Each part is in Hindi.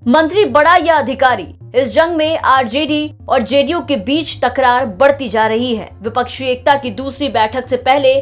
मंत्री बड़ा या अधिकारी, इस जंग में आरजेडी और जेडीयू के बीच तकरार बढ़ती जा रही है। विपक्षी एकता की दूसरी बैठक से पहले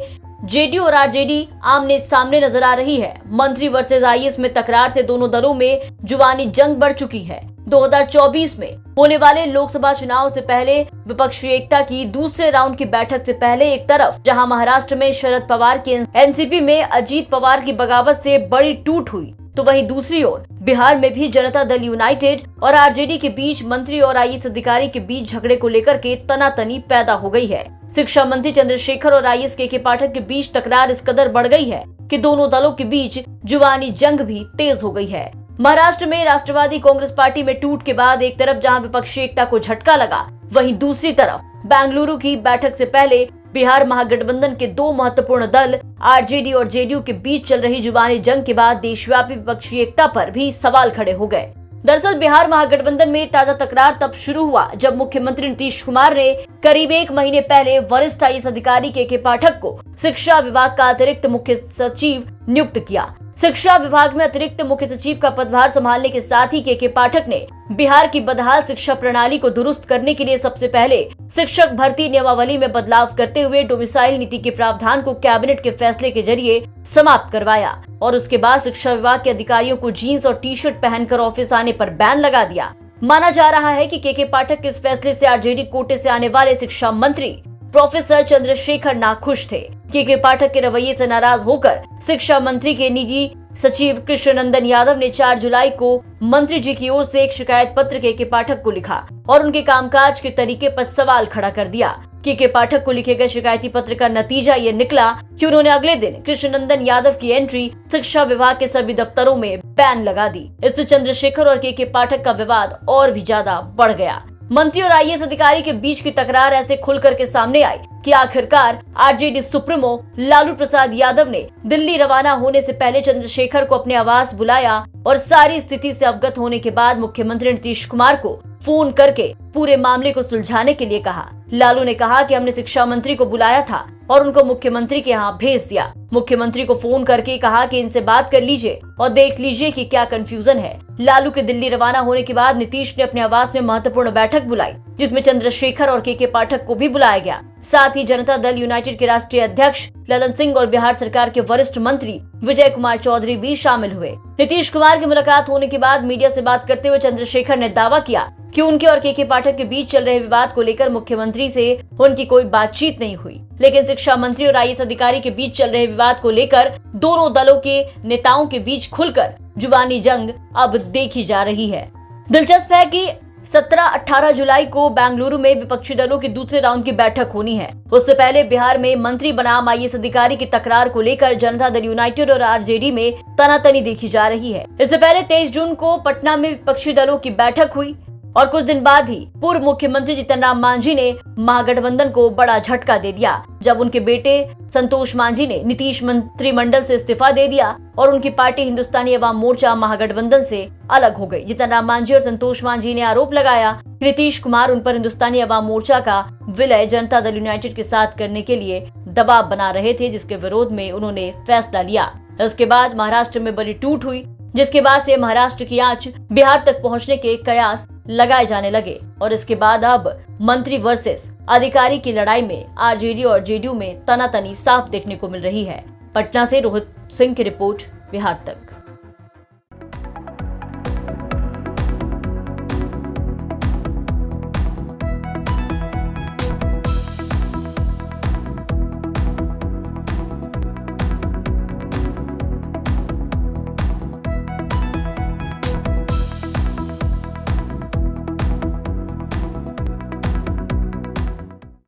जेडीयू और आरजेडी आमने सामने नजर आ रही है। मंत्री वर्सेस आईएएस में तकरार से दोनों दलों में जुबानी जंग बढ़ चुकी है। 2024 में होने वाले लोकसभा चुनाव से पहले विपक्षी एकता की दूसरे राउंड की बैठक से पहले एक तरफ जहां महाराष्ट्र में शरद पवार के एनसीपी में अजीत पवार की बगावत से बड़ी टूट हुई, तो वहीं दूसरी ओर बिहार में भी जनता दल यूनाइटेड और आरजेडी के बीच मंत्री और आईएएस अधिकारी के बीच झगड़े को लेकर के तनातनी पैदा हो गई है। शिक्षा मंत्री चंद्रशेखर और आईएएस के पाठक के बीच तकरार इस कदर बढ़ गई है कि दोनों दलों के बीच जुबानी जंग भी तेज हो गई है। महाराष्ट्र में राष्ट्रवादी कांग्रेस पार्टी में टूट के बाद एक तरफ जहां विपक्षी एकता को झटका लगा, वहीं दूसरी तरफ बेंगलुरु की बैठक से पहले बिहार महागठबंधन के दो महत्वपूर्ण दल आरजेडी और जेडीयू के बीच चल रही जुबानी जंग के बाद देशव्यापी विपक्षी एकता पर भी सवाल खड़े हो गए। दरअसल बिहार महागठबंधन में ताजा तकरार तब शुरू हुआ जब मुख्यमंत्री नीतीश कुमार ने करीब एक महीने पहले वरिष्ठ आईएएस अधिकारी के पाठक को शिक्षा विभाग का अतिरिक्त मुख्य सचिव नियुक्त किया। शिक्षा विभाग में अतिरिक्त मुख्य सचिव का पदभार संभालने के साथ ही के पाठक ने बिहार की बदहाल शिक्षा प्रणाली को दुरुस्त करने के लिए सबसे पहले शिक्षक भर्ती नियमावली में बदलाव करते हुए डोमिसाइल नीति के प्रावधान को कैबिनेट के फैसले के जरिए समाप्त करवाया और उसके बाद शिक्षा विभाग के अधिकारियों को जीन्स और टी शर्ट पहनकर ऑफिस आने पर बैन लगा दिया। माना जा रहा है कि के पाठक के इस फैसले से आरजेडी कोटे से आने वाले शिक्षा मंत्री प्रोफेसर चंद्रशेखर नाखुश थे। के पाठक के रवैये से नाराज होकर शिक्षा मंत्री के निजी सचिव कृष्णनंदन यादव ने 4 जुलाई को मंत्री जी की ओर से एक शिकायत पत्र के पाठक को लिखा और उनके कामकाज के तरीके पर सवाल खड़ा कर दिया। के पाठक को लिखे गए शिकायती पत्र का नतीजा ये निकला कि उन्होंने अगले दिन कृष्णनंदन यादव की एंट्री शिक्षा विभाग के सभी दफ्तरों में बैन लगा दी। इससे चंद्रशेखर और के पाठक का विवाद और भी ज्यादा बढ़ गया। मंत्री और आईएएस अधिकारी के बीच की तकरार ऐसे खुल करके सामने आई कि आखिरकार आरजेडी सुप्रीमो लालू प्रसाद यादव ने दिल्ली रवाना होने से पहले चंद्रशेखर को अपने आवास बुलाया और सारी स्थिति से अवगत होने के बाद मुख्यमंत्री नीतीश कुमार को फोन करके पूरे मामले को सुलझाने के लिए कहा। लालू ने कहा कि हमने शिक्षा मंत्री को बुलाया था और उनको मुख्यमंत्री के यहाँ भेज दिया। मुख्यमंत्री को फोन करके कहा कि इनसे बात कर लीजिए और देख लीजिए कि क्या कंफ्यूजन है। लालू के दिल्ली रवाना होने के बाद नीतीश ने अपने आवास में महत्वपूर्ण बैठक बुलाई जिसमें चंद्रशेखर और के पाठक को भी बुलाया गया। साथ ही जनता दल यूनाइटेड के राष्ट्रीय अध्यक्ष ललन सिंह और बिहार सरकार के वरिष्ठ मंत्री विजय कुमार चौधरी भी शामिल हुए। नीतीश कुमार की मुलाकात होने के बाद मीडिया से बात करते हुए चंद्रशेखर ने दावा किया कि उनके और के पाठक के बीच चल रहे विवाद को लेकर मुख्यमंत्री से उनकी कोई बातचीत नहीं हुई, लेकिन शिक्षा मंत्री और आईएएस अधिकारी के बीच चल रहे विवाद को लेकर दोनों दलों के नेताओं के बीच खुलकर जुबानी जंग अब देखी जा रही है। दिलचस्प है कि 17-18 जुलाई को बेंगलुरु में विपक्षी दलों की दूसरे राउंड की बैठक होनी है। उससे पहले बिहार में मंत्री बनाम आईएएस अधिकारी की तकरार को लेकर जनता दल यूनाइटेड और आरजेडी में तनातनी देखी जा रही है। इससे पहले 23 जून को पटना में विपक्षी दलों की बैठक हुई और कुछ दिन बाद ही पूर्व मुख्यमंत्री जीतन राम मांझी ने महागठबंधन को बड़ा झटका दे दिया जब उनके बेटे संतोष मांझी ने नीतीश मंत्रिमंडल से इस्तीफा दे दिया और उनकी पार्टी हिंदुस्तानी अवाम मोर्चा महागठबंधन से अलग हो गई। जीतन राम मांझी और संतोष मांझी ने आरोप लगाया कि नीतीश कुमार उन पर हिंदुस्तानी अवाम मोर्चा का विलय जनता दल यूनाइटेड के साथ करने के लिए दबाव बना रहे थे, जिसके विरोध में उन्होंने फैसला लिया। इसके बाद महाराष्ट्र में बड़ी टूट हुई, जिसके बाद से महाराष्ट्र की आंच बिहार तक पहुंचने के कयास लगाए जाने लगे और इसके बाद अब मंत्री वर्सेस अधिकारी की लड़ाई में आरजेडी और जेडीयू में तनातनी साफ देखने को मिल रही है। पटना से रोहित सिंह की रिपोर्ट, बिहार तक।